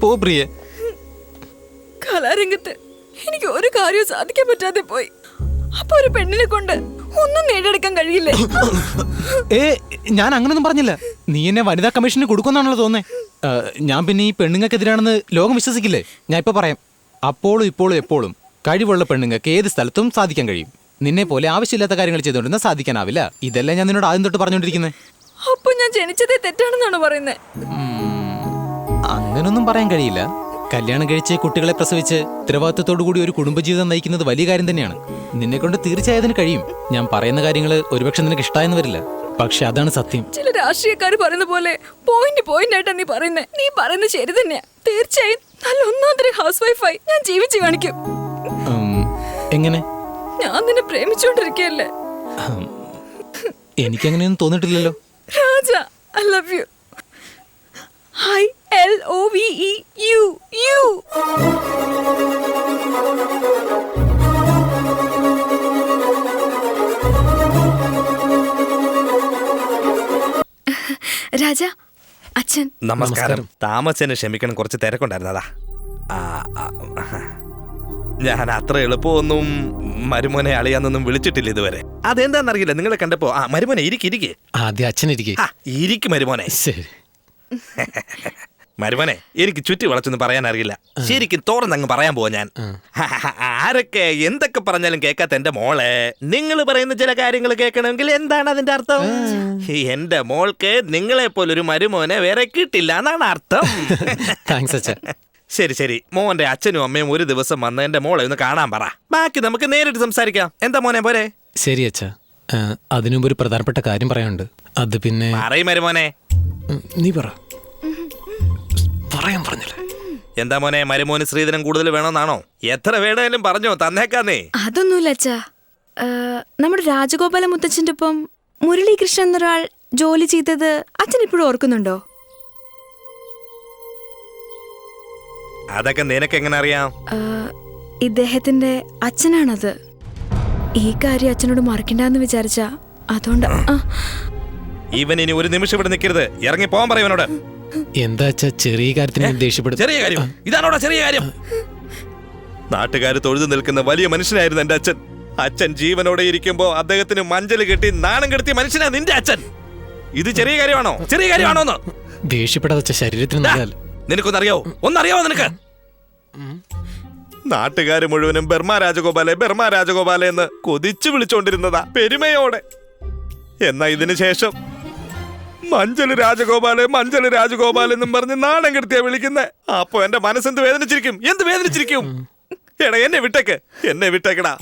പോ പ്രിയെ. കലാരംഗത്ത് എനിക്ക് ഒരു കാര്യവും സാധിക്കാൻ പറ്റാതെ പോയി. അപ്പൊ ഒരു പെണ്ണിനെ കൊണ്ട് ഒന്നും നേടിയെടുക്കാൻ കഴിയില്ലേ? ഞാൻ അങ്ങനൊന്നും പറഞ്ഞില്ല. നീ എന്നെ വനിതാ കമ്മീഷന് കൊടുക്കുന്നാണല്ലോ തോന്നേ. ഞാൻ പിന്നെ ഈ പെണ്ണുങ്ങൾക്കെതിരാണെന്ന് ലോകം വിശ്വസിക്കില്ലേ? ഞാൻ ഇപ്പൊ പറയാം. അപ്പോഴും ഇപ്പോഴും എപ്പോഴും കഴിവുള്ള പെണ്ണുങ്ങൾക്ക് ഏത് സ്ഥലത്തും സാധിക്കാൻ കഴിയും. നിന്നെ പോലെ ആവശ്യമില്ലാത്ത കാര്യങ്ങൾ ചെയ്തുകൊണ്ടിരുന്ന സാധിക്കാനാവില്ല. ഇതെല്ലാം ഞാൻ നിന്നോട് ആദ്യം തൊട്ട് പറഞ്ഞോണ്ടിരിക്കുന്നത്. അപ്പൊ ഞാൻ ജനിച്ചതേ തെറ്റാണെന്നാണ് പറയുന്നത്? അങ്ങനൊന്നും പറയാൻ കഴിയില്ല. കല്യാണം കഴിച്ച് കുട്ടികളെ പ്രസവിച്ച് ഉത്തരവാദിത്തത്തോടു കൂടി ഒരു കുടുംബജീവിതം നയിക്കുന്നത് വലിയ കാര്യം തന്നെയാണ്. നിന്നെ കൊണ്ട് തീർച്ചയായും അതിന് കഴിയും. ഞാൻ പറയുന്ന കാര്യങ്ങൾ ഒരുപക്ഷെ നിനക്ക് ഇഷ്ടമായെന്ന് വരില്ല, പക്ഷെ അതാണ് സത്യം. ചില രാഷ്ട്രീയക്കാർ പറയുന്ന പോലെ പോയിന്റ് ആയിട്ടാ നീ പറയുന്നത്. നീ പറയുന്നത് ശരി തന്നെയാ. തീർച്ചയായും നല്ല ഒന്നാന്തരം ഹൗസ് വൈഫായി ഞാൻ ജീവിച്ചു കാണിക്കും. എങ്ങനെ? ഞാൻ നിന്നെ പ്രേമിച്ചോണ്ടിരിക്കല്ലേ. എനിക്കങ്ങനെയൊന്നും തോന്നിട്ടില്ലല്ലോ. രാജ, I love you. I-L-O-V-E-U. രാജ, അച്ഛൻ. നമസ്കാരം. താമസിച്ചതിന് ക്ഷമിക്കണം, കുറച്ച് തിരക്കുണ്ടായിരുന്നതാ. ഞാൻ അത്ര എളുപ്പമൊന്നും മരുമോനെ അളിയാന്നൊന്നും വിളിച്ചിട്ടില്ല ഇതുവരെ. അതെന്താന്നറിയില്ല. നിങ്ങളെ കണ്ടപ്പോ മരുമോനെ ഇരിക്കെ. ആദ്യം അച്ഛൻ ഇരിക്കും മരുമോനെ. മരുമോനെ, എനിക്ക് ചുറ്റി വളച്ചൊന്നും പറയാൻ അറിയില്ല. ശരിക്കും തോറന്നങ്ങ് പറയാൻ പോവാ ഞാൻ. ആരൊക്കെ എന്തൊക്കെ പറഞ്ഞാലും കേൾക്കാത്ത എന്റെ മോളെ, നിങ്ങൾ പറയുന്ന ചില കാര്യങ്ങൾ കേൾക്കണമെങ്കിൽ എന്താണ് അതിന്റെ അർത്ഥം? എന്റെ മോൾക്ക് നിങ്ങളെ പോലൊരു മരുമോനെ വേറെ കിട്ടില്ല എന്നാണ് അർത്ഥം. ശരി, മോന്റെ അച്ഛനും അമ്മയും ഒരു ദിവസം വന്ന് എന്റെ മോളെ ഒന്ന് കാണാൻ പറ. ബാക്കി നമുക്ക് നേരിട്ട് സംസാരിക്കാം. എന്താ മോനെ, പോരെ? ശരി അച്ഛാ. അതിനുമുമ്പ് ഒരു പ്രധാനപ്പെട്ട കാര്യം പറയാനുണ്ട്. അത് പിന്നെ പറയും മരുമോനെ. നീ പറയാൻ പറഞ്ഞില്ലേ? എന്താ മോനെ, മരുമോന് സ്ത്രീധനം കൂടുതൽ വേണമെന്നാണോ? എത്ര വേണേലും പറഞ്ഞോ, തന്നേക്കാന്നേ. അതൊന്നുമില്ല അച്ഛാ. നമ്മുടെ രാജഗോപാല മുത്തച്ഛൻ്റെ ഒപ്പം മുരളീകൃഷ്ണൻ എന്നൊരാൾ ജോലി ചെയ്തത് അച്ഛൻ ഇപ്പോഴും ഓർക്കുന്നുണ്ടോ? അതൊക്കെ നിനക്ക് എങ്ങനെ അറിയാം? ഇദ്ദേഹത്തിന്റെ അച്ഛനാണത്. ഈ കാര്യം അച്ഛനോട് മറക്കണ്ടെന്ന് വിചാരിച്ച, അതുകൊണ്ട്. ഇവൻ ഇനി ഒരു നിമിഷം ഇവിടെ നിൽക്കരുത്. ഇറങ്ങി പോകാൻ പറയുവനോട്. എന്താ ചെറിയ കാര്യത്തിന് ദേഷ്യപ്പെടും? ചെറിയ കാര്യം ഇതാണോടാ? ചെറിയ കാര്യം. നാട്ടുകാര് തൊഴുതു നിൽക്കുന്ന വലിയ മനുഷ്യനായിരുന്നു എന്റെ അച്ഛൻ. അച്ഛൻ ജീവനോടെ ഇരിക്കുമ്പോ അദ്ദേഹത്തിന് മഞ്ചല് കെട്ടി നാണം കെടുത്തിയ മനുഷ്യനാ നിന്റെ അച്ഛൻ. ഇത് ചെറിയ കാര്യമാണോ? ചെറിയ കാര്യമാണോന്ന് ദേഷ്യപ്പെടാതെ ശരീരത്തിന് നിനക്കൊന്നറിയോ? ഒന്നറിയാവോ നിനക്ക്? നാട്ടുകാര് മുഴുവനും ബർമ രാജഗോപാല എന്ന് കൊതിച്ചു വിളിച്ചോണ്ടിരുന്നതാ പെരുമയോടെ. എന്നാ ഇതിനു ശേഷം മഞ്ചല് രാജഗോപാൽ എന്നും പറഞ്ഞ് നാണം കെടുത്തിയാ വിളിക്കുന്നേ. അപ്പൊ എന്റെ മനസ്സെന്ത് വേദനിച്ചിരിക്കും? എന്ത് വേദനിച്ചിരിക്കും? എടാ, എന്നെ വിട്ടേക്കടാ.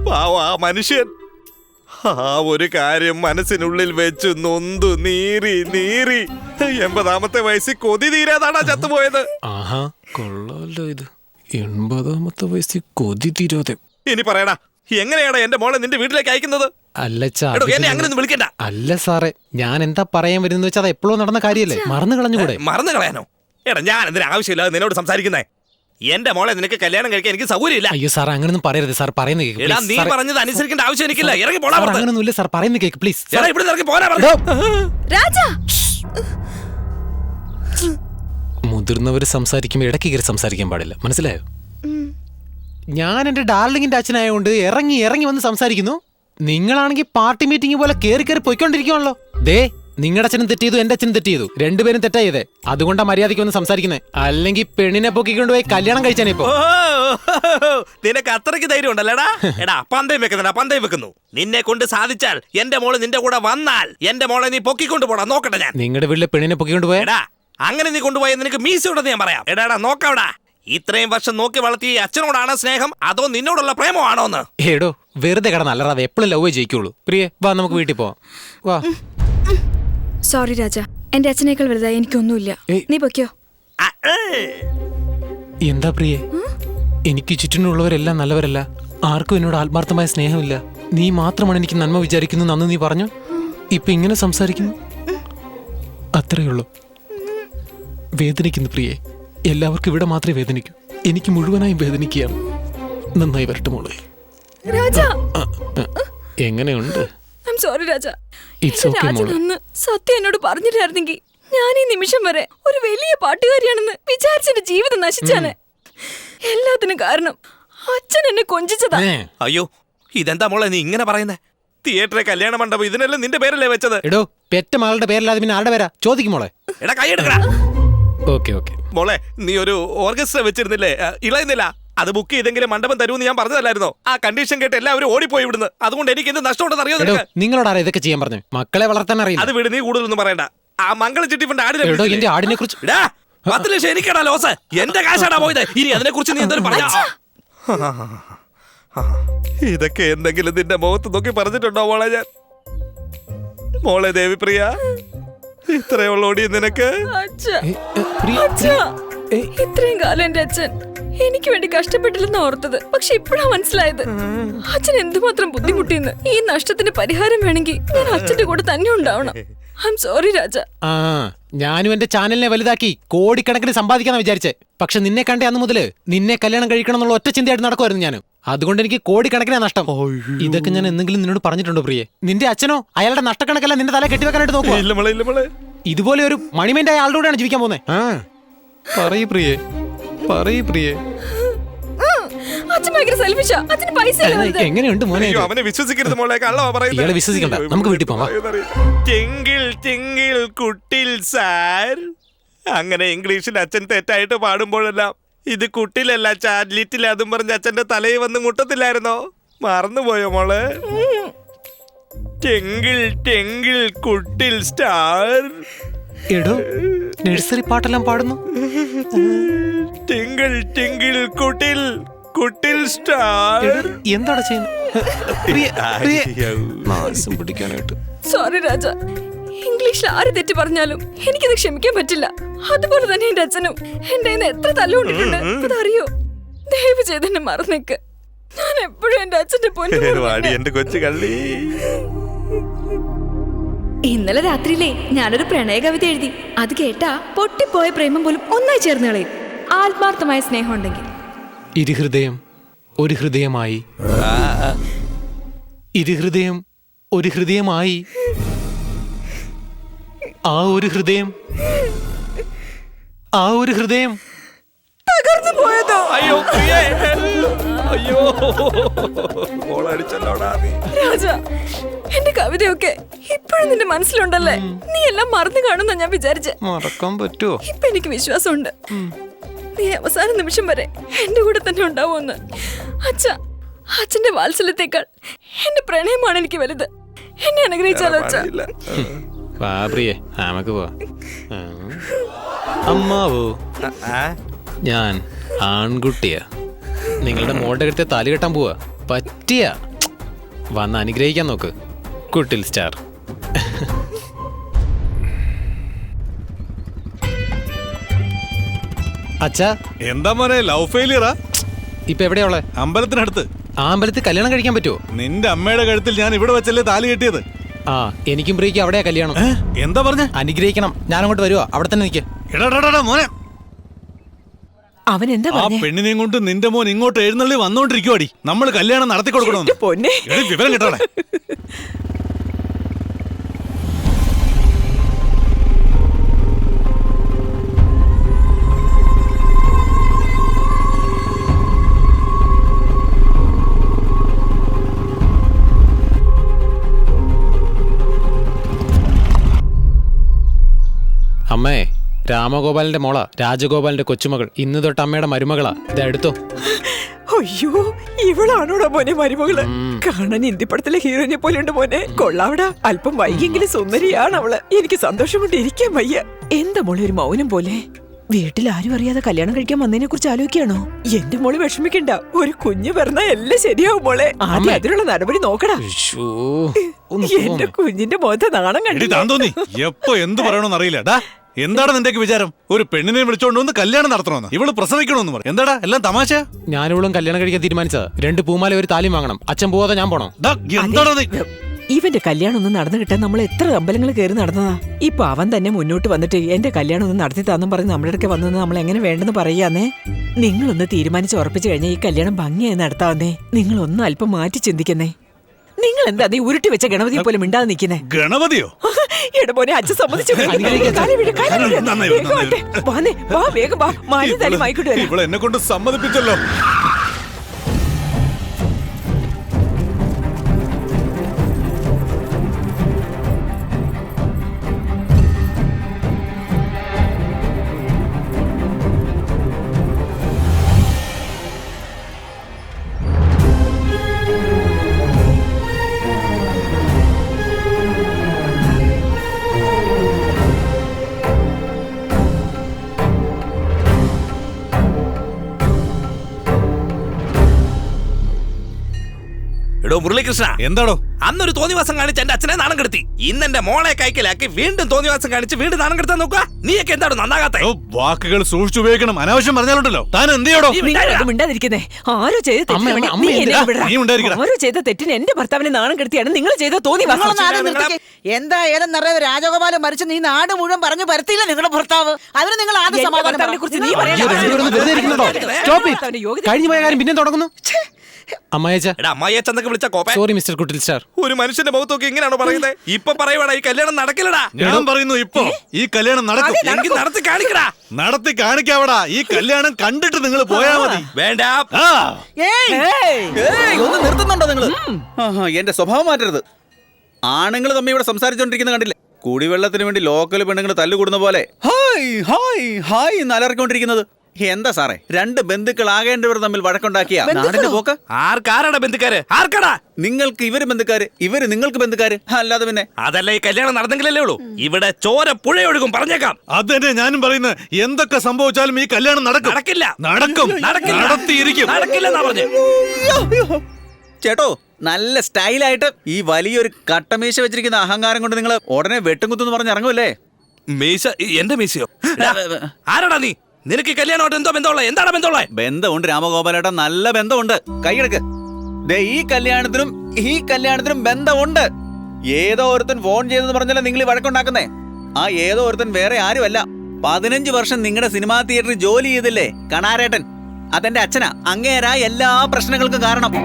പാവ ആ മനുഷ്യൻ ആ ഒരു കാര്യം മനസ്സിനുള്ളിൽ വെച്ച് നൊന്തു നീറി 80ാമത്തെ വയസ്സിൽ കൊതി തീരാതാണാ ചത്തുപോയത്. ആഹാ, കൊള്ളാലോ ഇത്. 80ാമത്തെ വയസ്സിൽ കൊതി തീരാതെ. ഇനി പറയടാ, എങ്ങനെയാടാ എന്റെ മോളെ നിന്റെ വീട്ടിലേക്ക് അയക്കുന്നത്? അല്ല സാറേ, ഞാൻ എന്താ പറയാൻ വരുന്ന വെച്ചാൽ അത് എപ്പോഴും നടന്ന കാര്യല്ലേ. മറന്നു കളഞ്ഞുകൂടെ? മറന്നു കളയാനോ? എടാ, ഞാൻ എന്തിനാ ആവശ്യമില്ലാതെ നിന്നോട് സംസാരിക്കുന്നേ? എന്റെ മോളെ നിനക്ക് കല്യാണം കഴിക്കാൻ എനിക്ക് സൗകര്യമില്ല. അയ്യോ സാർ, അങ്ങനൊന്നും പറയരുത് സാർ. പറയുന്ന കേക്ക്. നീ പറഞ്ഞത് അനുസരിക്കേണ്ട ആവശ്യം എനിക്കില്ല. ഇറങ്ങി പോടാ. അങ്ങനൊന്നുമില്ല സാർ, പറയുന്ന കേക്ക് പ്ലീസ്. മുതിർന്നവര് സംസാരിക്കുമ്പോ ഇടയ്ക്ക് കയറി സംസാരിക്കാൻ പാടില്ല, മനസ്സിലായോ? ഞാൻ എന്റെ ഡാർലിങ്ങിന്റെ അച്ഛനായോണ്ട് ഇറങ്ങി വന്ന് സംസാരിക്കുന്നു. നിങ്ങളാണെങ്കിൽ പാർട്ടി മീറ്റിംഗ് പോലെ കയറി പോയിക്കൊണ്ടിരിക്കുവാണല്ലോ. ദേ, നിങ്ങളുടെ അച്ഛനും തെറ്റിയതു, എന്റെ അച്ഛനും തെറ്റിയതു, രണ്ടുപേരും തെറ്റായതേ. അതുകൊണ്ടാ മര്യാദയ്ക്ക് വന്ന് സംസാരിക്കുന്നേ. അല്ലെങ്കിൽ പെണ്ണിനെ പൊക്കിക്കൊണ്ടുപോയി കല്യാണം കഴിച്ചാനേ. ഇപ്പൊ നിനക്ക് അത്രയ്ക്ക് ധൈര്യം ഉണ്ടല്ലേടാ? എടാ, പന്തയം വെക്കുന്നു. നിന്നെ കൊണ്ട് സാധിച്ചാൽ, എന്റെ മോള് നിന്റെ കൂടെ വന്നാൽ എന്റെ മോളെ നീ പൊക്കിക്കൊണ്ടു പോടാ. നോക്കട്ടെ ഞാൻ. നിങ്ങളുടെ വീട്ടിലെ പെണ്ണിനെ പൊക്കിക്കൊണ്ടുപോയാ അങ്ങനെ നീ കൊണ്ടുപോയ നിനക്ക് മീശയോടെ ഞാൻ പറയാം. എടാ, നോക്കവിടാ. ഇത്രയും വർഷം നോക്കി വളർത്തിയ അച്ഛനോടാണ് സ്നേഹം, അതോ നിന്നോടുള്ള പ്രേമമാണോന്ന്? ഏടോ, വെറുതെ കിടന്നല്ലറാതെ എപ്പോഴും ലവ് ജയിക്കുള്ളൂ. പ്രിയേ, വാ, നമുക്ക് വീട്ടിൽ പോവാം. വാ. സോറി രാജ, എന്റെ അച്ഛനേക്കാൾ വലുതായി എനിക്കൊന്നുമില്ല. നീ പൊയ്ക്കോ. എന്താ പ്രിയേ, എനിക്ക് ചുറ്റിനുള്ളവരെല്ലാം നല്ലവരല്ല. ആർക്കും എന്നോട് ആത്മാർത്ഥമായ സ്നേഹമില്ല. നീ മാത്രമാണ് എനിക്ക് നന്മ വിചാരിക്കുന്നു അന്ന് നീ പറഞ്ഞു. ഇപ്പൊ ഇങ്ങനെ സംസാരിക്കുന്നു. അത്രയുള്ളൂ. വേദനിക്കുന്നു പ്രിയേ. എല്ലാവർക്കും ഇവിടെ മാത്രമേ വേദനിക്കൂ. എനിക്ക് മുഴുവനായും വേദനിക്കുകയാണ്. നന്നായി വരട്ടെ മോളെ. എങ്ങനെയുണ്ട്? Sorry Raja. ഇറ്റ്സ് ഓക്കേ മോളെ. സത്യം എന്നോട് പറഞ്ഞിട്ടായിരുന്നെങ്കിൽ ഞാൻ ഈ നിമിഷം വരെ ഒരു വലിയ പാട്ടുകാരിയാണെന്ന് വിചാരിച്ചെന്റെ ജീവിതം നശിച്ചാണ്. എല്ലാത്തിനും കാരണം അച്ഛൻ എന്നെ കൊഞ്ചിച്ചതാ. അയ്യോ, ഇതെന്താ മോളെ നീ ഇങ്ങനെ പറയുന്നേ? തിയേറ്ററെ, കല്യാണ മണ്ഡപം ഇതിനെല്ലാം നിന്റെ പേരല്ലേ വെച്ചത്? എടോ, പെറ്റ മകളുടെ പേരല്ലാതെ പിന്നെ ആരുടെ പേരാ? ചോദിക്കും മോളെ. എടാ കൈ എടുക്കടാ. ഓക്കെ ഓക്കെ മോളെ, നീ ഒരു ഓർക്കസ്ട്ര വെച്ചിരുന്നില്ലേ? ഇളയുന്നില്ല, അത് ബുക്ക് ചെയ്തെങ്കിലും മണ്ഡപം തരൂന്ന് ഞാൻ പറഞ്ഞതല്ലായിരുന്നോ? ആ കണ്ടീഷൻ കേട്ട് എല്ലാവരും ഓടിപ്പോയി ഇവിടുന്ന്. അതുകൊണ്ട് എനിക്ക് എന്ത് നഷ്ടമുണ്ടെന്ന് അറിയോ? എടോ, നിങ്ങളോടാരാ ഇതൊക്കെ ചെയ്യാൻ പറഞ്ഞു? മക്കളെ വളർത്താൻ അറിയില്ല. അത് വിട്, നീ കൂടുതലൊന്നും പറയണ്ട. ആ മംഗള ചിട്ടിഫണ്ട് ആടിനെ എടോ, എന്റെ ആടിനെ കുറിച്ച് 10 ലക്ഷം എനിക്കടാ ലോസ്. എന്റെ കാശാടാ പോയത്. ഇനി അതിനെ കുറിച്ച് നീ എന്തൊരു പറഞ്ഞ? ഇതൊക്കെ എന്തെങ്കിലും നിന്റെ മുഖത്ത് നോക്കി പറഞ്ഞിട്ടുണ്ടോ മോളെ ഞാൻ? മോളെ ദേവിപ്രിയ, ഇത്രയുള്ളോടി നിനക്ക്? അച്ഛാ, അച്ഛാ, ഇത്രയും കാലം എന്റെ അച്ഛൻ എനിക്ക് വേണ്ടി കഷ്ടപ്പെട്ടില്ലെന്ന് ഓർത്തത്. പക്ഷെ ഇപ്പോഴാ മനസ്സിലായത് അച്ഛൻ എന്തുമാത്രം ബുദ്ധിമുട്ടിയെന്ന്. ഈ നഷ്ടത്തിന് പരിഹാരം വേണമെങ്കിൽ ഞാൻ അച്ഛന്റെ കൂടെ തന്നെ ഉണ്ടാവണം. ഐ എം സോറി രാജ. ആ, ഞാനും എന്റെ ചാനലിനെ വലുതാക്കി കോടിക്കണക്കിന് സമ്പാദിക്കാന്ന് വിചാരിച്ചേ. പക്ഷെ നിന്നെ കണ്ടേ അന്ന് മുതല് നിന്നെ കല്യാണം കഴിക്കണം എന്നുള്ള ഒറ്റ ചിന്തയായിട്ട് നടക്കുമായിരുന്നു ഞാൻ. അതുകൊണ്ട് എനിക്ക് കോടിക്കണക്കിനാ നഷ്ടം. ഇതൊക്കെ ഞാൻ എന്തെങ്കിലും നിന്നോട് പറഞ്ഞിട്ടുണ്ടോ പ്രിയെ? നിന്റെ അച്ഛനോ അയാളുടെ നഷ്ടക്കണക്കല്ല നിന്റെ തല കെട്ടിവെക്കാനായിട്ട് നോക്കുക. ഇതുപോലെ ഒരു മണിമേന്റെ ആളുടെ കൂടെയാണ് ജീവിക്കാൻ പോകുന്നത്. പറയൂ പ്രിയെ, പറയൂ പ്രിയെ. അച്ഛൻ ഭയങ്കര സെൽഫിഷാ. അച്ഛന് പൈസ എങ്ങനെയുണ്ട് മോനെ? അവനെ വിശ്വസിക്കരുത് മോളെ, കള്ളവാ പറയുന്നത്. ഇയാളെ വിശ്വസിക്കണ്ട, നമുക്ക് വീട്ടിൽ പോവാം. Twinkle twinkle little star. അങ്ങനെ ഇംഗ്ലീഷിൽ അച്ഛൻ തെറ്റായിട്ട് പാടുമ്പോഴെല്ലാം ഇത് കുട്ടിലല്ല ചാറ്റ് ലിറ്റിൽ അതും പറഞ്ഞ് അച്ഛന്റെ തലയിൽ വന്ന് മുട്ടത്തില്ലായിരുന്നോ? മറന്നുപോയോ മോള്? Twinkle twinkle little star. എടോ, നഴ്സറി പാട്ടെല്ലാം പാടുന്നു. Twinkle twinkle little little star. എന്താണ് ചെയ്യുന്നത്? സോറി രാജ. ഇംഗ്ലീഷിൽ ആര് തെറ്റ് പറഞ്ഞാലും എനിക്കത് ക്ഷമിക്കാൻ പറ്റില്ല. അതുപോലെ തന്നെ എന്റെ അച്ഛനും എന്റെ എത്ര തല്ലുകൊണ്ടിട്ടുണ്ട് അതറിയോ? ദയവ് ചെയ്ത് എന്നെ മറന്നേക്ക്. ഞാൻ എപ്പോഴും എന്റെ അച്ഛന്റെ എന്റെ കൊച്ചു കള്ളി. ഇന്നലെ രാത്രിയിലേ ഞാനൊരു പ്രണയ കവിത എഴുതി. അത് കേട്ടാ പൊട്ടിപ്പോയ പ്രേമം പോലും ഒന്നായി ചേർന്ന് കളയും. ആത്മാർത്ഥമായ സ്നേഹം ഉണ്ടെങ്കിൽ. ഇരുഹൃദയം ഒരു ഹൃദയമായി, ഇരുഹൃദയം ഒരു ഹൃദയമായി, ആ ഒരു ഹൃദയം, ആ ഒരു ഹൃദയം തകർന്നു പോയതോ? അയ്യോ അയ്യോ, രാജ, എന്റെ കവിതയൊക്കെ ഇപ്പോഴും നിന്റെ മനസ്സിലുണ്ടല്ലേ? നീ എല്ലാം മറന്നു കാണുന്ന ഞാൻ വിചാരിച്ചേ. മറക്കാൻ പറ്റുമോ? ഇപ്പൊ എനിക്ക് വിശ്വാസമുണ്ട് നീ അവസാന നിമിഷം വരെ എന്റെ കൂടെ തന്നെ ഉണ്ടാവുമെന്ന്. അച്ഛന്റെ വാത്സല്യത്തെക്കാൾ എന്റെ പ്രണയമാണ് എനിക്ക് വലുത്. എന്നെ അനുഗ്രഹിച്ചാലോ അച്ഛ? വാ പ്രിയേ, നമുക്ക് പോവാ. അമ്മാവോ, ഞാൻ ആൺകുട്ടിയാ. നിങ്ങളുടെ മോളുടെ കഴുത്തെ താലി കെട്ടാൻ പോവാ. പറ്റിയ വന്ന് അനുഗ്രഹിക്കാൻ നോക്ക് കുട്ടിൽ സ്റ്റാർ. അച്ഛാ, എന്താ മോനെ ലവ് ഫെയിലിയറാ? ഇപ്പൊ എവിടെയാ? അമ്പലത്തിനടുത്ത്. ആ അമ്പലത്തിൽ കല്യാണം കഴിക്കാൻ പറ്റുമോ? നിന്റെ അമ്മയുടെ കഴുത്തിൽ ഞാൻ ഇവിടെ വെച്ചല്ലേ താലി കെട്ടിയത്. ആ, എനിക്കും പ്രിയക്ക് അവിടെയാ കല്യാണം. എന്താ പറഞ്ഞ? അനുഗ്രഹിക്കണം. ഞാൻ അങ്ങോട്ട് വരുവാ, അവിടെ തന്നെ നിൽക്കുക. എടാ മോനെ, അവൻ എന്താ ആ പെണ്ണിനെയും കൊണ്ട് നിന്റെ മോൻ ഇങ്ങോട്ട് എഴുന്നള്ളി വന്നോണ്ടിരിക്കുവാടി. നമ്മൾ കല്യാണം നടത്തി കൊടുക്കണമെന്ന്. വിവരം കേട്ടോടെ. അമ്മേ, രാമഗോപാലിന്റെ മോളാ, രാജഗോപാലിന്റെ കൊച്ചുമകൾ. ഇന്ന് തൊട്ട് അമ്മയുടെ മരുമകളാ. ഇതെടുത്തോ. അയ്യോ, ഇവളാണോടാ മോനെ മരുമകള്? കാണാൻ ഇന്ത്യപ്പടത്തിലെ ഹീറോയിനെ പോലെ ഉണ്ട് മോനെ. കൊള്ളാവടാ. അല്പം വൈകിയെങ്കിലും സുന്ദരിയാണ് അവള്. എനിക്ക് സന്തോഷം കൊണ്ട് ഇരിക്കാൻ വയ്യ. എന്താ മോളെ ഒരു മൗനം പോലെ? വീട്ടിൽ ആരും അറിയാതെ കല്യാണം കഴിക്കാൻ വന്നതിനെ കുറിച്ച് ആലോചിക്കാണോ? എന്റെ മോള് വിഷമിക്കണ്ട. ഒരു കുഞ്ഞ് പറഞ്ഞാ എല്ലാം ശരിയാവും മോളെ. ആദ്യം അതിനുള്ള നടപടി നോക്കടാ. എന്റെ കുഞ്ഞിന്റെ മുഖത്തെ നാണം കണ്ടു. എപ്പോ എന്ത് പറയണമെന്ന് അറിയില്ല. എന്താണ് നിന്റെ വിചാരം? ഒരു പെണ്ണിനെ വിളിച്ചോണ്ട് വന്ന് കല്യാണം നടത്തണമെന്ന്? ഇവള് പ്രസവിക്കണമെന്ന് പറയും. എന്താടാ എല്ലാം തമാശ? ഞാനിവളും കല്യാണം കഴിക്കാൻ തീരുമാനിച്ചത്. 2 പൂമാല ഒരു താലിയും വാങ്ങണം. അച്ഛൻ പോവാതെ ഞാൻ പോണോ? ഇവന്റെ കല്യാണം ഒന്നും നടന്നു കിട്ടാൻ നമ്മൾ എത്ര അമ്പലങ്ങൾ കയറി നടന്നതാ. ഇപ്പൊ അവൻ തന്നെ മുന്നോട്ട് വന്നിട്ട് എന്റെ കല്യാണം ഒന്നും നടത്തി തന്നും പറഞ്ഞ് നമ്മുടെ അടുക്കെ വന്നത് നമ്മൾ എങ്ങനെ വേണ്ടെന്ന് പറയാന്നേ. നിങ്ങളൊന്ന് തീരുമാനിച്ച് ഉറപ്പിച്ചു കഴിഞ്ഞാൽ ഈ കല്യാണം ഭംഗിയായി നടത്താവുന്നേ. നിങ്ങളൊന്നും അല്പം മാറ്റി ചിന്തിക്കുന്നേ. നിങ്ങൾ എന്താ നീ ഉരുട്ടി വെച്ച ഗണപതിയെ പോലെ മിണ്ടാതെ നിൽക്കുന്നേ? ഗണപതിയോ? എടാ മോനെ, അച്ഛൻ സമ്മതിച്ചു. നന്നായി, നന്നായി. വാ വേഗം വാ, മാലിന്യം ആയിക്കോട്ടെ. ഇവളെ എന്നെ കൊണ്ട് സമ്മതിപ്പിച്ചല്ലോ. എടോ മുരളീകൃഷ്ണ, എന്താടോ? അന്നൊരു തോന്നിവാസം കാണിച്ച് എന്റെ അച്ഛനെ നാണം കെടുത്തി. ഇന്ന് എന്റെ മോളെ കൈക്കലാക്കി വീണ്ടും തോന്നിവാസം കാണിച്ച് വീണ്ടും നാണം കെടുത്താൻ നോക്കുക. നീയൊക്കെ എന്താണോ നന്നാകാത്ത? വാക്കുകൾ സൂക്ഷിച്ചുപയോഗിക്കണം. അനാവശ്യം പറഞ്ഞാലുണ്ടല്ലോ. താൻ എന്ത് ചെയ്യടോ? മിണ്ടാതിരിക്കുന്നേ. ആരോ ചെയ്ത തെറ്റിന് വേണ്ടി അമ്മ നീ എന്നെ എന്തിനാ? വിടടാ. നീ ഉണ്ടായിരിക്കടാ. ആരോ ചെയ്ത തെറ്റിന് എന്റെ ഭർത്താവിനെ നാണം കെടുത്തിയാണ് നിങ്ങൾ ചെയ്ത തോന്നി എന്തായാലും നിറയെ രാജഗോപാലൻ മരിച്ച് നീ നാട് മുഴുവൻ പറഞ്ഞു പരത്തിയില്ല നിങ്ങളുടെ ഭർത്താവ്. അതിന് നിങ്ങൾ ആദ്യം സമാധാനം കുറിച്ച് നീ അയ്യോ, രണ്ടുപേരും വെറുതെ ഇരിക്കുന്നുണ്ടോ? Stop it. കഴിഞ്ഞു പോയ കാര്യം പിന്നെ തുടങ്ങുന്നു. അമ്മായച്ച, എടാ അമ്മായിയച്ഛന്നൊക്കെ വിളിച്ച കോപ്പ. Sorry mister little star. ഒരു മനുഷ്യന്റെ മുഖത്തൊക്കെ ഇങ്ങനെയാണോ പറയുന്നത്? ഇപ്പൊ പറയുവാടാ ഈ കല്യാണം നടക്കില്ലടാ. ഞാൻ പറയുന്നു ഇപ്പൊ ഈ കല്യാണം നടക്കും. എങ്കിൽ നടത്തി കാണിക്കടാ. നടത്തി കാണിക്കാവടാ. ഈ കല്യാണം കണ്ടിട്ട് നിങ്ങൾ പോയാ മതി. വേണ്ട. ആ, ഒന്ന് നിർത്തുന്നുണ്ടോ നിങ്ങള്? എന്റെ സ്വഭാവം മാറ്റരുത്. ആണുങ്ങൾ തമ്മിൽ ഇവിടെ സംസാരിച്ചോണ്ടിരിക്കുന്ന കണ്ടില്ലേ? കുടിവെള്ളത്തിന് വേണ്ടി ലോക്കൽ പെണ്ണുങ്ങൾ തല്ലുകൂടുന്ന പോലെ ഹായ് ഹായ് ഹായ് എന്നലർക്കൊണ്ടിരിക്കുന്നത്. എന്താ സാറേ, രണ്ട് ബന്ധുക്കൾ ആകേണ്ടവർ തമ്മിൽ വഴക്കുണ്ടാക്കിയ നാടിന്റെ പോക്ക്? ആർക്കാരാടാ ബന്ധുക്കാര്? ആർക്കടാ? നിങ്ങൾക്ക് ഇവര് ബന്ധുക്കാര്, ഇവര് നിങ്ങൾക്ക് ബന്ധുക്കാര്, അല്ലാതെ പിന്നെ അതല്ല ഈ കല്യാണം നടന്നെങ്കിലല്ലേ ഉള്ളൂ. ഇവിടെ ചോര പുഴയൊഴുകും, പറഞ്ഞേക്കാം. അത് തന്നെ ഞാനും പറയുന്നത്. എന്തൊക്കെ സംഭവിച്ചാലും ഈ കല്യാണം നടക്കും. നടക്കില്ല. നടക്കും. നടക്കില്ല. നടത്തിയിരിക്കും. നടക്കില്ലെന്നാ പറഞ്ഞു. ചേട്ടോ, നല്ല സ്റ്റൈലായിട്ട് ഈ വലിയൊരു കട്ടമീശ വെച്ചിരിക്കുന്ന അഹങ്കാരം കൊണ്ട് നിങ്ങൾ ഉടനെ വെട്ടുംകുത്തെന്ന് പറഞ്ഞ് ഇറങ്ങുമല്ലേ? മീശ എന്റെ മീശയോ? ആരാടാ നീ? നിനക്ക് കല്യാണമായിട്ട് എന്തോ ബന്ധമുള്ള? എന്താണ് ബന്ധമുള്ള? ബന്ധമുണ്ട് രാമഗോപാലേട്ട, നല്ല ബന്ധമുണ്ട്. കൈയെടുക്ക്. ദേ ഈ കല്യാണത്തിനും ബന്ധമുണ്ട്. ഏതോ ഒരുത്തൻ ഫോൺ ചെയ്തെന്ന് പറഞ്ഞല്ലേ നിങ്ങൾ ഈ വഴക്കുണ്ടാക്കുന്നേ? ആ ഏതോ ഒരുത്തൻ വേറെ ആരുമല്ല, 15 വർഷം നിങ്ങളുടെ സിനിമാ തിയേറ്ററിൽ ജോലി ചെയ്തില്ലേ കണാരേട്ടൻ. അതെന്റെ അച്ഛനാ. അങ്ങേരാ എല്ലാ പ്രശ്നങ്ങൾക്കും കാരണം.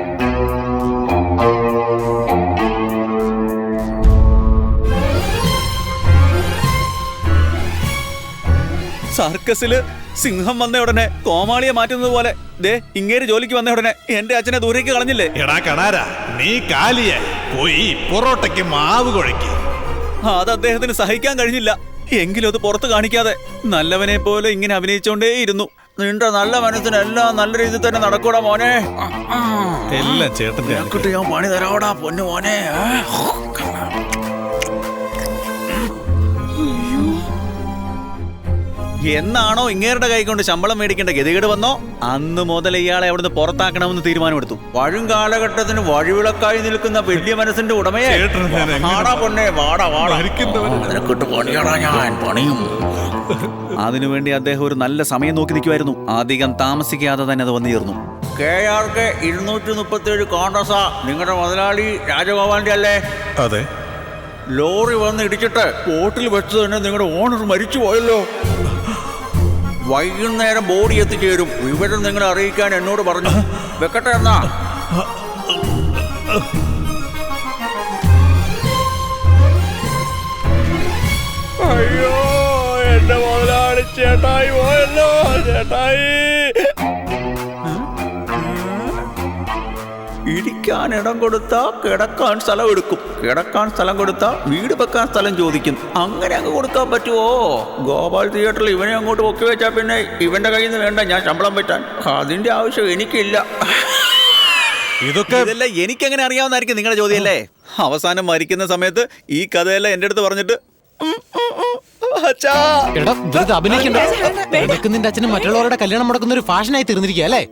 സർക്കസില് സിംഹം വന്ന ഉടനെ കോമാളിയെ മാറ്റുന്നത് പോലെ ദേ ഇങ്ങേര് ജോലിക്ക് വന്ന ഉടനെ എന്റെ അച്ഛനെ ദൂരേക്ക് കളഞ്ഞില്ലേ? എടാ കണാര, നീ കാലിയായി പോയി പൊറോട്ടയ്ക്ക് മാവ് കുഴക്കി. അത് അദ്ദേഹത്തിന് സഹിക്കാൻ കഴിഞ്ഞില്ല. എങ്കിലും അത് പുറത്ത് കാണിക്കാതെ നല്ലവനെ പോലെ ഇങ്ങനെ അഭിനയിച്ചോണ്ടേയിരുന്നു. നിന്റെ നല്ല മനസ്സിന് എല്ലാം നല്ല രീതിയിൽ തന്നെ നടക്കൂടാ മോനെ. എല്ലാം ചേട്ടന്റെ ഞാൻ പണി തരാവടാ പൊന്നു മോനെ. എന്നാണോ ഇങ്ങേരുടെ കൈ കൊണ്ട് ശമ്പളം മേടിക്കേണ്ട ഗതികേട് വന്നോ അന്ന് മുതൽ ഇയാളെ അവിടുന്ന് പുറത്താക്കണമെന്ന് തീരുമാനമെടുത്തു. വരും കാലഘട്ടത്തിന് വഴിവിളക്കായി നിൽക്കുന്ന വലിയ മനസ്സിന്റെ ഉടമയെ പൊന്നെ വാടാ വാടാ ഞാൻ പണിയും. അതിനുവേണ്ടി അദ്ദേഹം ഒരു നല്ല സമയം നോക്കി നിൽക്കുമായിരുന്നു. അധികം താമസിക്കാതെ തന്നെ അത് വന്നു ചേർന്നു. KRK 237 കോൺഗ്രസാ നിങ്ങളുടെ മുതലാളി രാജഗോപാലിന്റെ അല്ലേ? അതെ. ലോറി വന്ന് ഇടിച്ചിട്ട് ബോട്ടിൽ വെച്ച് തന്നെ നിങ്ങളുടെ ഓണർ മരിച്ചു പോയല്ലോ. വൈകുന്നേരം ബോഡി എത്തിച്ചേരും. വിവരം നിങ്ങളെ അറിയിക്കാൻ എന്നോട് പറഞ്ഞു. വെക്കട്ടെ എന്നാ. അയ്യോ, എന്റെ മുതലാളി ചേട്ടായി പോയല്ലോ. ചേട്ടായി ഇരിക്കാൻ ഇടം കൊടുത്താ കിടക്കാൻ സ്ഥലം എടുക്കും. കിടക്കാൻ സ്ഥലം കൊടുത്താ വീട് വെക്കാൻ സ്ഥലം ചോദിക്കും. അങ്ങനെ അങ്ങ് കൊടുക്കാൻ പറ്റുമോ? ഗോപാൽ തിയേറ്ററിൽ ഇവനെ അങ്ങോട്ട് പൊക്കി വെച്ചാൽ പിന്നെ ഇവന്റെ കയ്യിൽ നിന്ന് വേണ്ട ഞാൻ ശമ്പളം പറ്റാൻ. അതിന്റെ ആവശ്യം എനിക്കില്ല. ഇതെല്ലാം എനിക്കെങ്ങനെ അറിയാവുന്നതായിരിക്കും നിങ്ങളുടെ ചോദ്യം അല്ലേ? അവസാനം മരിക്കുന്ന സമയത്ത് ഈ കഥയെല്ലാം എൻ്റെ അടുത്ത് പറഞ്ഞിട്ട് എടാ, വെറുതെ അഭിനയിക്കണ്ട. നിനക്ക് നിന്റെ അച്ഛനും മറ്റുള്ളവരുടെ കല്യാണം മുടക്കുന്ന ഒരു ഫാഷനായി തീർന്നിരിക്കുക അല്ലേ?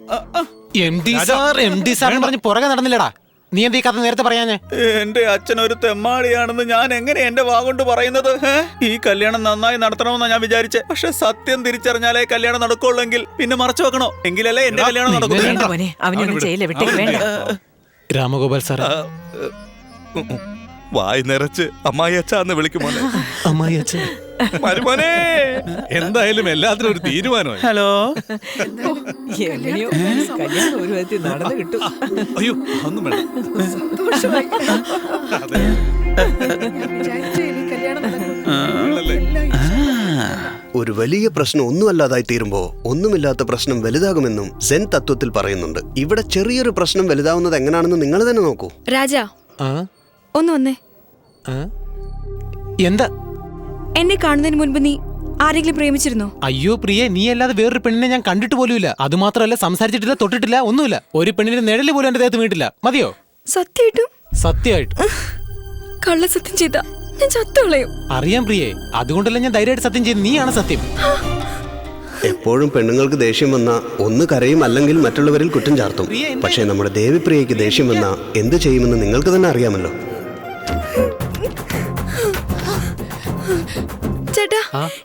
MD സാർ പറഞ്ഞ് പുറകെ നടന്നില്ലടാ. നീ എന്ത് ഈ കഥ നേരത്തെ പറയാഞ്ഞേ? എന്റെ അച്ഛൻ ഒരു തെമ്മാടിയാണെന്ന് ഞാൻ എങ്ങനെ എന്റെ വാഗൊണ്ട് പറയുന്നത്? ഈ കല്യാണം നന്നായി നടത്തണമെന്നാ ഞാൻ വിചാരിച്ചേ. പക്ഷെ സത്യം തിരിച്ചറിഞ്ഞാലേ കല്യാണം നടക്കുള്ളെങ്കിൽ പിന്നെ മറച്ചു വെക്കണോ? എങ്കിലല്ലേ എന്റെ കല്യാണം നടക്കും. അവനൊന്നും ചെയ്യില്ല, വിട്ടേ വേണ്ട. രാമഗോപാൽ സാർ വായി നിറച്ച് അമ്മായി അച്ഛ എന്ന് വിളിക്കുമോനെ. അമ്മായി അച്ഛൻ മരുമോനെ എന്തായാലും എല്ലാത്തിനും ഒരു തീരുമാനമായി. ഹലോ എങ്ങനെയോ കല്യാണം ഒരു വിധത്തിൽ നടന്നു കിട്ടും. അയ്യോ ഒന്നും വേണ്ട. ഒരു വലിയ പ്രശ്നം ഒന്നുമല്ലാതായി തീരുമ്പോ ഒന്നുമില്ലാത്ത പ്രശ്നം വലുതാകുമെന്നും സെൻ തത്വത്തിൽ പറയുന്നുണ്ട്. ഇവിടെ ചെറിയൊരു പ്രശ്നം വലുതാവുന്നത് എങ്ങനെയാണെന്ന് നിങ്ങൾ തന്നെ നോക്കൂ. രാജ ആ? ഒന്ന് വന്നേ. ആ? എന്താ? എന്നെ കാണുന്നതിന് മുൻപ് നീ ആരെങ്കിലും പ്രേമിച്ചിരുന്നോ? അയ്യോ പ്രിയെ, നീ അല്ലാതെ വേറൊരു പെണ്ണിനെ ഞാൻ കണ്ടിട്ട് പോലുമില്ല. അത് മാത്രമല്ല, സംസാരിച്ചിട്ടില്ല, തൊട്ടിട്ടില്ല, ഒന്നുമില്ല. ഒരു പെണ്ണിന്റെ നിഴല് പോലും എന്റെ ദേഹത്ത് വീട്ടില്ല. മതിയോ? സത്യമായിട്ടും? സത്യമായിട്ട്. കള്ളസത്യം ചെയ്ത ഞാൻ ചത്തുകളയും. അറിയാം പ്രിയെ, അതുകൊണ്ടല്ല ഞാൻ ധൈര്യമായിട്ട് സത്യം ചെയ്ത്. നീയാണ് സത്യം. എപ്പോഴും പെണ്ണുങ്ങൾക്ക് ദേഷ്യം വന്ന ഒന്ന് കരയും, അല്ലെങ്കിൽ മറ്റുള്ളവരിൽ കുറ്റം ചാർത്തും. പക്ഷേ നമ്മുടെ ദേവിപ്രിയയ്ക്ക് ദേഷ്യം വന്ന എന്ത് ചെയ്യുമെന്ന് നിങ്ങൾക്ക് തന്നെ അറിയാമല്ലോ. ചേട്ടാ,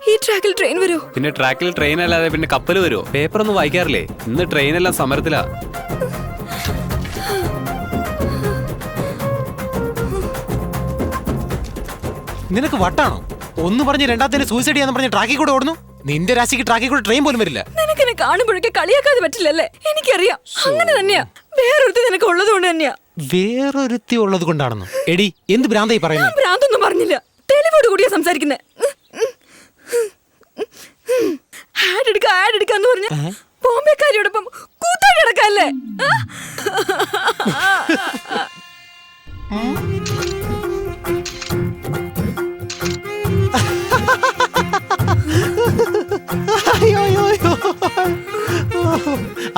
ഈ ട്രാക്കിൽ ട്രെയിൻ വരുമോ? പിന്നെ ട്രാക്കിൽ ട്രെയിൻ അല്ലാതെ പിന്നെ കപ്പൽ വരുമോ? പേപ്പർ ഒന്നും വായിക്കാറില്ലേ? ഇന്ന് ട്രെയിനെല്ലാം സമരത്തിലാ. നിനക്ക് വട്ടാണോ? ഒന്ന് പറഞ്ഞ് രണ്ടാമത്തെ സൂയിസൈഡ് ചെയ്യാന്ന് പറഞ്ഞ ട്രാക്കിൽ കൂടെ ഓടുന്നു. നിന്റെ രാശിക്ക് ട്രാക്കിൽ കൂടെ ട്രെയിൻ പോലും വരില്ല. നിനക്കെന്നെ കാണുമ്പോഴൊക്കെ കളിയാക്കാതെ പറ്റില്ലല്ലേ? എനിക്കറിയാം, അങ്ങനെ തന്നെയാ. വേറൊരുത്തി നിനക്ക് ഉള്ളത് കൊണ്ട് തന്നെയാ. വേറൊരുത്തി ഉള്ളത് കൊണ്ടാണെന്നോ? എടി, എന്ത് ഭ്രാന്തായി പറയുന്നു? ഭ്രാന്തൊന്നും പറഞ്ഞില്ല, തെളിവോട് കൂടിയാ സംസാരിക്കുന്നേ. ആഡ് എടുക്കാന്ന് പറഞ്ഞ ബോംബെക്കാരിയോടൊപ്പം കൂത്താടി കിടക്കല്ലേ?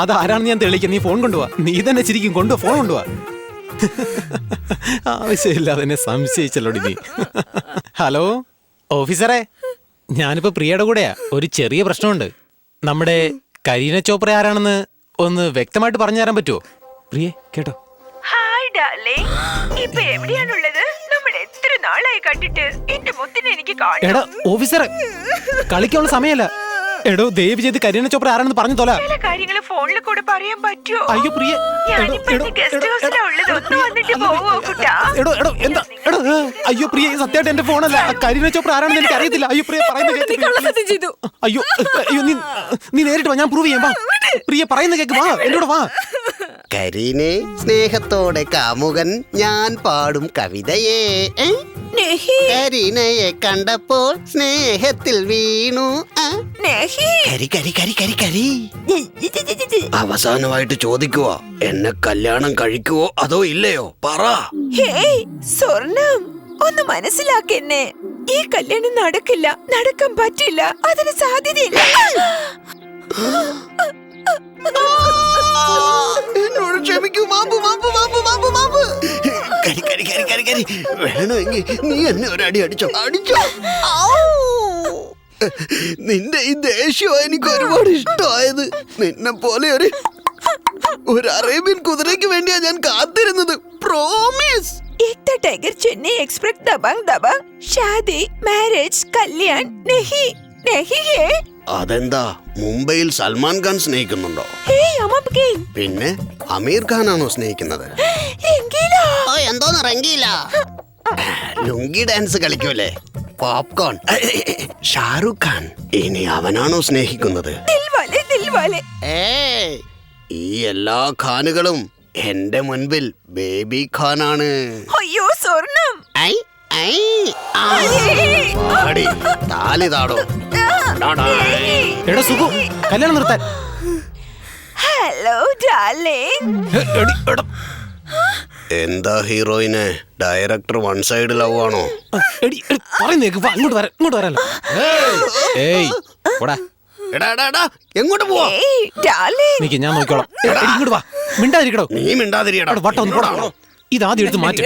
അതാരാണെന്ന് ഞാൻ തെളിയിക്കാം. നീ ഫോൺ കൊണ്ടുപോവാ. നീ തന്നെ ചിരിക്കും. കൊണ്ടുപോവാ, ഫോൺ കൊണ്ടുപോവാ. ആവശ്യമില്ലാതെ എന്നെ സംശയിച്ചല്ലോടി നീ. ഹലോ ഓഫീസറെ, ഞാനിപ്പോ പ്രിയയുടെ കൂടെയാ. ഒരു ചെറിയ പ്രശ്നമുണ്ട്. നമ്മുടെ കരീന ചോപ്ര ആരാണെന്ന് ഒന്ന് വ്യക്തമായിട്ട് പറഞ്ഞു തരാൻ പറ്റുമോ? പ്രിയെ കേട്ടോ. ഹായ് ഡാർലിംഗ്, ഇപ്പൊ എവിടെയാണുള്ളത്? നമ്മൾ എത്ര നാളായി കണ്ടിട്ട്. എന്റെ മുത്തിനെ എനിക്ക് എടാ ഓഫീസറെ, കളിക്കാനുള്ള സമയമല്ല. എടോ, ദയവ് ചെയ്ത് കരീന ചോപ്ര ആരാണെന്ന് പറഞ്ഞു തോല. ചില കാര്യങ്ങൾ ഫോണിൽ കൂടെ പറയാൻ പറ്റുമോ? അയ്യോ പ്രിയ, അയ്യോ പ്രിയ, സത്യമായിട്ട് എന്റെ ഫോണല്ല. കരീന ചോപ്ര ആരാണെന്ന് എനിക്ക് അറിയത്തില്ല. അയ്യോ പ്രിയ പറയുന്നത്. അയ്യോ അയ്യോ, നീ നേരിട്ട് വാ, ഞാൻ പ്രൂവ് ചെയ്യാം. വാ പ്രിയ, പറയുന്ന കേക്ക്. വാ, എന്നോട് വാ. കരീനെ, സ്നേഹത്തോടെ കാമുകൻ ഞാൻ പാടും കവിതയേ. കരീനയെ കണ്ടപ്പോൾ സ്നേഹത്തിൽ വീണു. കരി കരി കരി കരി കരി. അവസാനമായിട്ട് ചോദിക്കുവോ, എന്നെ കല്യാണം കഴിക്കുവോ അതോ ഇല്ലയോ? പറ. സ്വർണം, ഒന്ന് മനസ്സിലാക്കെന്നെ. ഈ കല്യാണം നടക്കില്ല, നടക്കാൻ പറ്റില്ല, അതിന് സാധ്യതയില്ല. എന്നോട് ക്ഷമിക്കൂ. മാമ്പു മാമ്പു മാമ്പു മാമ്പു മാമ്പു. കരി കരി കരി കരി കരി. വേണമെങ്കിൽ നീ എന്നെ ഒരടി അടിച്ചോ, അടിച്ചോ. നിന്റെ ഈ ദേഷ്യം എനിക്ക് ഒരുപാട് ഇഷ്ടമായത്. നിന്നെ പോലെ ഒരു അറേബ്യൻ കുതിരയ്ക്ക് വേണ്ടിയാ ഞാൻ കാത്തിരുന്നത്. പ്രോമിസ്. एकता टाइगर चेन्नई एक्सप्रेस दबंग दबंग शादी मैरिज कल्याण नहीं नहीं है. അതെന്താ, മുംബൈയിൽ സൽമാൻ ഖാൻ സ്നേഹിക്കുന്നുണ്ടോ? പിന്നെ അമീർ ഖാനാണോ സ്നേഹിക്കുന്നത്? എന്തോന്ന് റംഗീല. ലുങ്കി ഡാൻസ് കളിക്കൂലേ, പോപ്കോൺ. ഷാരൂഖ് ഖാൻ, ഇനി അവനാണോ സ്നേഹിക്കുന്നത്? ഈ എല്ലാ ഖാനുകളും എന്റെ മുൻപിൽ ബേബി ഖാനാണ്. അയ്യോ സ്വർണം. താലി താടോ. എടാ സുഖു, കല്യാണം നിർത്താൻ. Hello darling. എന്താ ഹീറോയിനെ, ഡയറക്ടർ വൺ സൈഡ് ലവ് ആണോ? ഇങ്ങോട്ട് വരാലോ. എങ്ങോട്ട് പോവാ? ഞാൻ നോക്കിക്കോളാം. ഇങ്ങോട്ട് വാ. മിണ്ടാതിരിക്കടോ. നീ മിണ്ടാതിരിക്കടോ. വട്ടം ഒന്ന് പോടാ. ഇതാദ്യം എടുത്ത് മാറ്റും.